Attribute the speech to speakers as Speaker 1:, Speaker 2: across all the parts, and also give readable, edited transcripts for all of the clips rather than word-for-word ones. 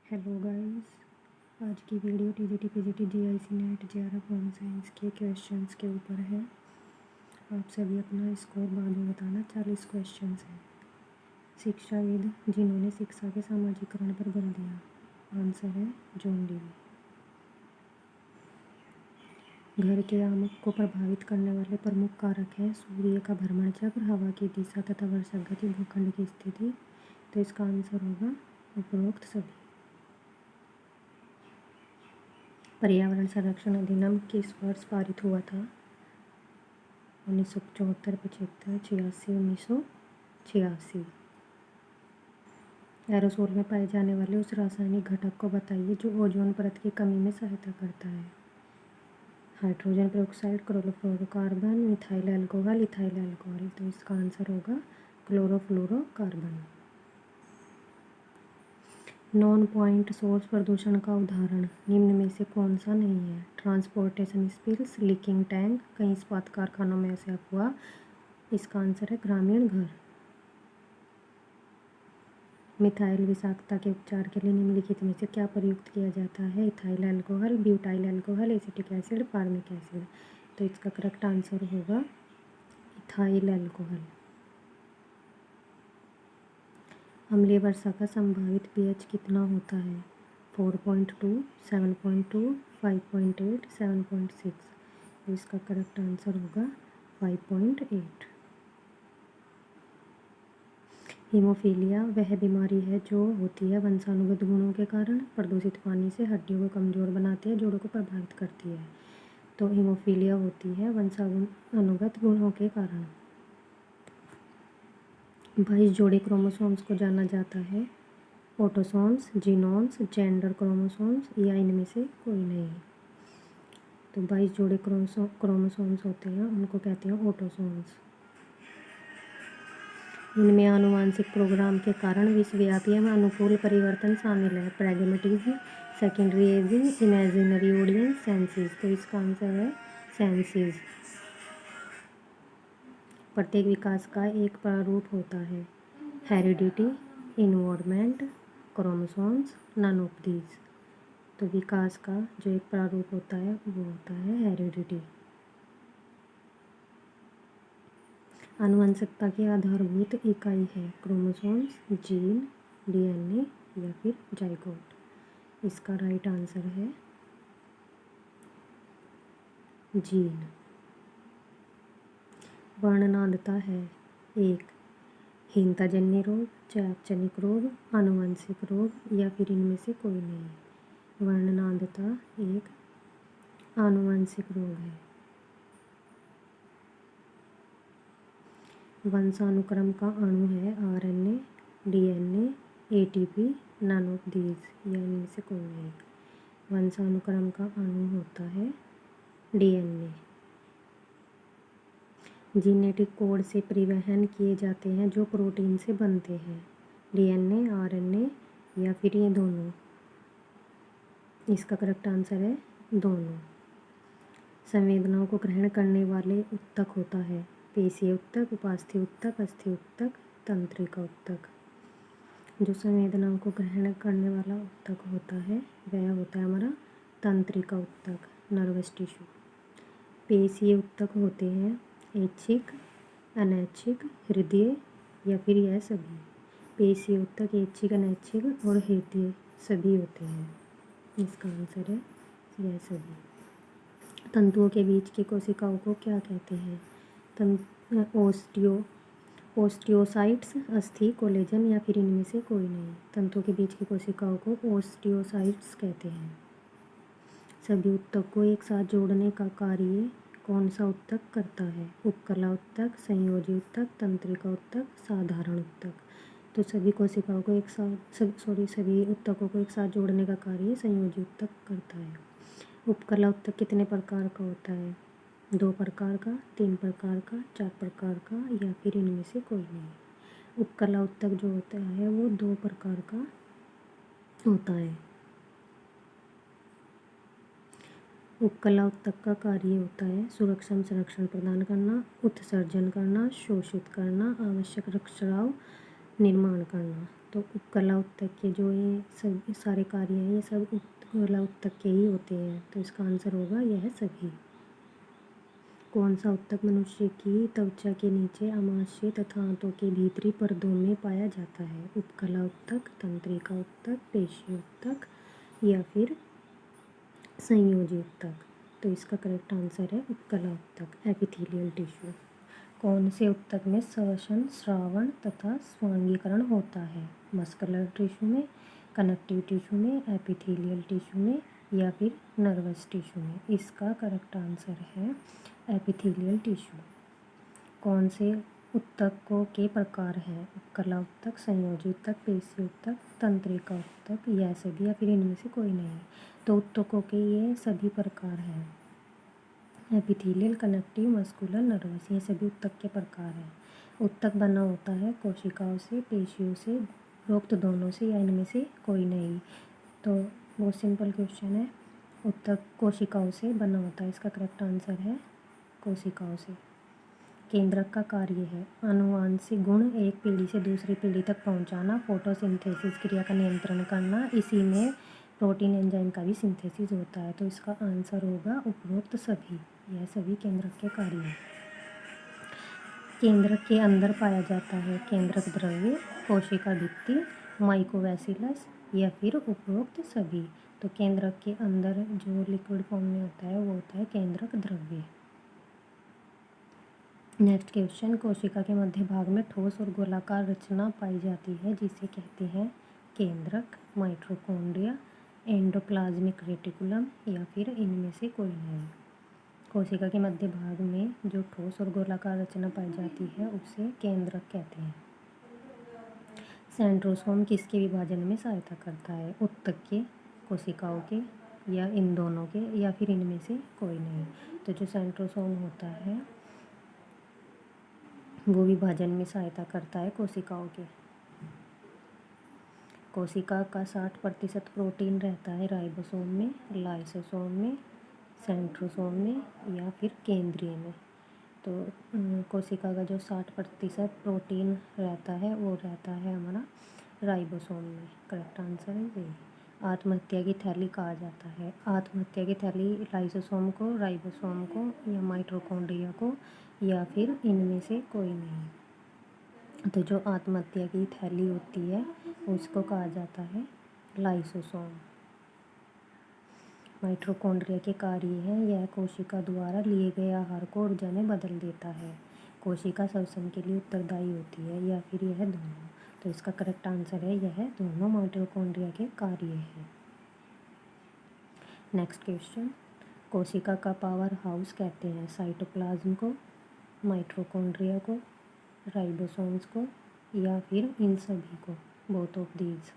Speaker 1: Hello guys, आज की video TGT PGT GIC net JRF home science के questions के ऊपर है। आप सभी अपना स्कोर बाद में बताना। 40 क्वेश्चंस हैं। शिक्षाविद जिन्होंने शिक्षा के सामाजिकरण पर बल दिया। आंसर है जॉन डीवी। घर के आमक को प्रभावित करने वाले प्रमुख कारक हैं सूर्य का भ्रमण चक्र, हवा की दिशा तथा वर्षा गति, भूखंड की स्थिति। तो इसका आंसर होगा उपरोक्त सभी। पर्यावरण संरक्षण अधिनियम किस वर्ष पारित हुआ था? 1974, 75, 86, 1986। एरोसोल में पाए जाने वाले उस रासायनिक घटक को बताइए जो ओजोन परत की कमी में सहायता करता है। Hydrogen peroxide, chlorofluorocarbon, methyl alcohol, ethyl alcohol. तो इसका आंसर होगा क्लोरोफ्लोरोकार्बन। नॉन पॉइंट सोर्स प्रदूषण का उदाहरण निम्न में से कौन सा नहीं है? ट्रांसपोर्टेशन स्पिल्स, लीकिंग टैंक, कई इस्पात कारखानों में ऐसे अफवाह। इसका आंसर है ग्रामीण घर। मिथाइल विषाक्तता के उपचार के लिए निम्नलिखित में से क्या प्रयुक्त किया जाता है? Ethyl alcohol, butyl alcohol, acetic acid, formic acid. तो इसका करेक्ट आंसर होगा इथाइल अल्कोहल। अम्लीय वर्षा का संभावित पीएच कितना होता है? 4.2, 7.2, 5.8, 7.6। तो इसका करेक्ट आंसर होगा 5.8। हीमोफीलिया वह बीमारी है जो होती है वंशानुगत गुणों के कारण, प्रदूषित पानी से हड्डियों को कमज़ोर बनाती है, जोड़ों को प्रभावित करती है। तो हीमोफीलिया होती है वंशानुगत गुणों के कारण। 22 जोड़े क्रोमोसोम्स को जाना जाता है। ऑटोसोम्स, जीनोम्स, जेंडर क्रोमोसोम्स या इनमें से कोई नहीं। तो 22 जोड़े क्रोमोसोम्स होते हैं, उनको कहते हैं ऑटोसोम्स। इनमें आनुवांशिक प्रोग्राम के कारण विश्वव्यापी एवं अनुकूल परिवर्तन शामिल है। Pragmatism, secondary aging, imaginary audience, senses. तो इसका आंसर है सेंसिस। प्रत्येक विकास का एक प्रारूप होता है। Heredity, environment, chromosomes, none of these. तो विकास का जो एक प्रारूप होता है वो होता है हेरिडिटी। आनुवंशिकता की आधारभूत इकाई है क्रोमोसोम्स, जीन, डीएनए या फिर जाइगोट। इसका राइट आंसर है जीन। वर्णनांधता है 1 हीनताजन्य रोग, चयापचयनिक रोग, आनुवंशिक रोग या फिर इनमें से कोई नहीं। वर्णनांधता एक आनुवंशिक रोग है। वंशानुक्रम का अणु है RNA, DNA, ATP, none of these या इनमें से कोई नहीं। वंशानुक्रम का अणु होता है डीएनए। जीनेटिक कोड से परिवहन किए जाते हैं जो प्रोटीन से बनते हैं। डीएनए, आरएनए या फिर ये दोनों। इसका करेक्ट आंसर है दोनों। संवेदनाओं को ग्रहण करने वाले उत्तक होता है पेशीय उत्तक, उपास्थि उत्तक, अस्थि उत्तक, तंत्रिका उत्तक। जो संवेदनाओं को ग्रहण करने वाला उत्तक होता है वह होता है हमारा तंत्रिका उत्तक, नर्वस टिश्यू। पेशीय उत्तक होते हैं ऐच्छिक, अनैच्छिक, हृदय या फिर यह सभी। पेशीय उत्तक ऐच्छिक, अनैच्छिक और हृदय सभी होते हैं। इसका आंसर है यह सभी। तंतुओं के बीच की कोशिकाओं को क्या कहते हैं? ओस्टियोसाइट्स, अस्थि, कोलेजन या फिर इनमें से कोई नहीं। तंतुओं के बीच की कोशिकाओं को ओस्टियोसाइट्स कहते हैं। सभी उत्तक को एक साथ जोड़ने का कार्य कौन सा उत्तक करता है? उपकला उत्तक, संयोजी उत्तक, तंत्रिका उत्तक, साधारण उत्तक। तो सभी कोशिकाओं को एक साथ सभी उत्तकों को एक साथ जोड़ने का कार्य संयोजी उत्तक करता है। उपकला उत्तक कितने प्रकार का होता है? 2 प्रकार का, 3 प्रकार का, 4 प्रकार का या फिर इनमें से कोई नहीं। उपकला उत्तक जो होता है वो 2 प्रकार का होता है। उपकला उत्तक का कार्य होता है सुरक्षम संरक्षण प्रदान करना, उत्सर्जन करना, शोषित करना, आवश्यक रक्तस्राव निर्माण करना। तो उपकला उत्तक के जो ये सब सारे कार्य हैं ये सब उपकला उत्तक के ही होते हैं, तो इसका आंसर होगा यह सभी। कौन सा उत्तक मनुष्य की त्वचा के नीचे आमाशय तथा आंतों के भीतरी परदों में पाया जाता है? उपकला उत्तक, तंत्रिका उत्तक, पेशी उत्तक या फिर संयोजी उत्तक। तो इसका करेक्ट आंसर है उपकला उत्तक, एपिथेलियल टिश्यू। कौन से उत्तक में श्वसन, श्रावण तथा स्वांगीकरण होता है? मस्कुलर टिश्यू में, कनेक्टिव टिश्यू में, एपिथेलियल टिश्यू में या फिर नर्वस टिश्यू में? इसका करेक्ट आंसर है एपिथेलियल टिश्यू। कौन से उत्तकों के प्रकार हैं? उपकला उत्तक, संयोजी उत्तक, पेशी उत्तक, तंत्रिका उत्तक यह सभी या फिर इनमें से कोई नहीं? तो उत्तकों के ये सभी प्रकार हैं, एपिथेलियल, कनेक्टिव, मस्कुलर, नर्वस, ये सभी उत्तक के प्रकार हैं। उत्तक बना होता है कोशिकाओं से, पेशियों से, उपरोक्त दोनों से या इनमें से कोई नहीं? तो बहुत सिंपल क्वेश्चन है, उत्तक कोशिकाओं से बना होता है, इसका करेक्ट आंसर है कोशिकाओं से। केंद्रक का कार्य है आनुवांशिक गुण एक पीढ़ी से दूसरी पीढ़ी तक पहुंचाना, फोटोसिंथेसिस क्रिया का नियंत्रण करना, इसी में प्रोटीन एंजाइम का भी सिंथेसिस होता है। तो इसका आंसर होगा उपरोक्त सभी, यह सभी केंद्रक के कार्य हैं। केंद्रक के अंदर पाया जाता है केंद्रक द्रव्य, कोशिका भित्ति, माइकोवैसिलस या फिर उपरोक्त सभी। तो केंद्रक के अंदर जो लिक्विड फॉर्म में होता है वो होता है केंद्रक द्रव्य। नेक्स्ट क्वेश्चन, कोशिका के मध्य भाग में ठोस और गोलाकार रचना पाई जाती है जिसे कहते हैं केंद्रक, माइटोकॉन्ड्रिया, एंडोप्लाज्मिक रेटिकुलम या फिर इनमें से कोई नहीं? कोशिका के मध्य भाग में जो ठोस और गोलाकार रचना पाई जाती है उसे केंद्रक कहते हैं। सेंट्रोसोम किसके विभाजन में सहायता करता है? उत्तक के, कोशिकाओं के या इन दोनों के या फिर इनमें से कोई नहीं? तो जो सेंट्रोसोम होता है वो विभाजन में सहायता करता है कोशिकाओं के। कोशिका का 60% प्रोटीन रहता है राइबोसोम में, लाइसोसोम में, सेंट्रोसोम में या फिर केंद्रीय में। तो कोशिका का जो 60% प्रोटीन रहता है वो रहता है हमारा राइबोसोम में। करेक्ट आंसर है ये। आत्महत्या की थैली कहा जाता है। आत्महत्या की थैली लाइसोसोम को, राइबोसोम को या माइटोकॉन्ड्रिया को या फिर इनमें से कोई नहीं? तो जो आत्महत्या की थैली होती है उसको कहा जाता है लाइसोसोम। माइटोकॉन्ड्रिया के कार्य हैं, यह कोशिका द्वारा लिए गए आहार को ऊर्जा में बदल देता है। कोशिका श्वसन के लिए उत्तरदायी होती है या फिर यह दोनों? तो इसका करेक्ट आंसर है यह दोनों माइटोकॉन्ड्रिया के कार्य हैं। नेक्स्ट क्वेश्चन, कोशिका का पावर हाउस कहते हैं साइटोप्लाज्म को, माइटोकॉन्ड्रिया को, राइबोसोम्स को या फिर इन सभी को? Both of these.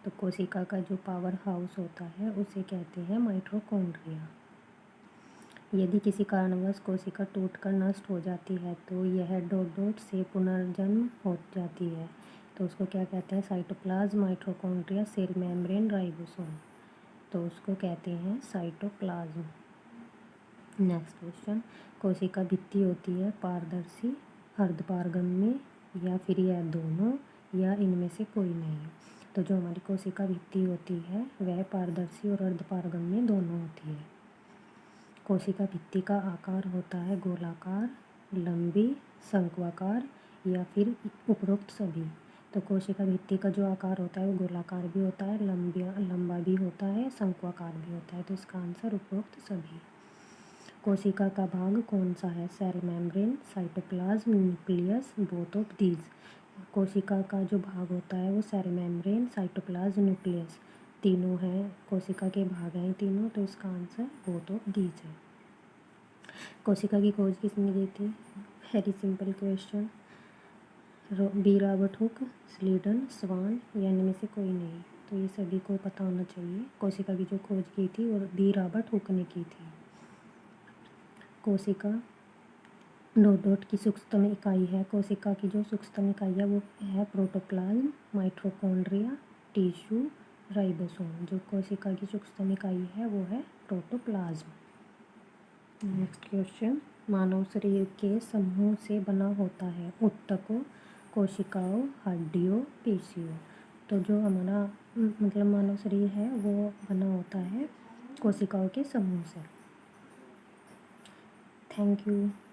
Speaker 1: तो कोशिका का जो पावर हाउस होता है उसे कहते हैं माइटोकॉन्ड्रिया। यदि किसी कारणवश कोशिका टूटकर नष्ट हो जाती है तो यह डॉट डॉट से पुनर्जन्म हो जाती है, तो उसको क्या कहते हैं? Cytoplasm, mitochondria, cell membrane, ribosome. तो उसको कहते हैं साइटोप्लाज्म। नेक्स्ट क्वेश्चन, कोशिका भित्ति होती है पारदर्शी, अर्धपारगम्य या फिर यह दोनों या इनमें से कोई नहीं? तो जो हमारी कोशिका भित्ति होती है वह पारदर्शी और अर्धपारगम्य दोनों होती है। कोशिका भित्ति का आकार होता है गोलाकार, लंबी, शंक्वाकार या फिर उपरोक्त सभी? तो कोशिका भित्ति का जो आकार होता है वो गोलाकार भी होता है, लंबा भी होता है, शंक्वाकार भी होता है। तो इसका आंसर उपरोक्त सभी। कोशिका का भाग कौन सा है? Cell membrane, cytoplasm, nucleus, both of these. कोशिका का जो भाग होता है वो सेल मेम्ब्रेन, साइटोप्लाज्म, न्यूक्लियस तीनों हैं, कोशिका के भाग हैं तीनों। तो इसका आंसर बोथ ऑफ दीज है। कोशिका की खोज किसने की थी? Very simple question, B Robert Hooke, Schleiden, Swann या इनमें से कोई नहीं? तो ये सभी को पता होना चाहिए। कोशिका की जो खोज की थी वो बी रॉबर्ट हुक ने की थी। कोशिका डॉट डॉट की सूक्ष्मतम इकाई है। कोशिका की जो सूक्ष्मतम इकाई है वो है प्रोटोप्लाज्म, माइटोकॉन्ड्रिया, टिश्यू, राइबोसोम। जो कोशिका की सूक्ष्मतम इकाई है वो है प्रोटोप्लाज्म। नेक्स्ट क्वेश्चन, मानव शरीर के समूह से बना होता है उत्तकों, कोशिकाओं, हड्डियों, पेशियों। तो जो हमारा मतलब मानव शरीर है वो बना होता है कोशिकाओं के समूह से। Thank you.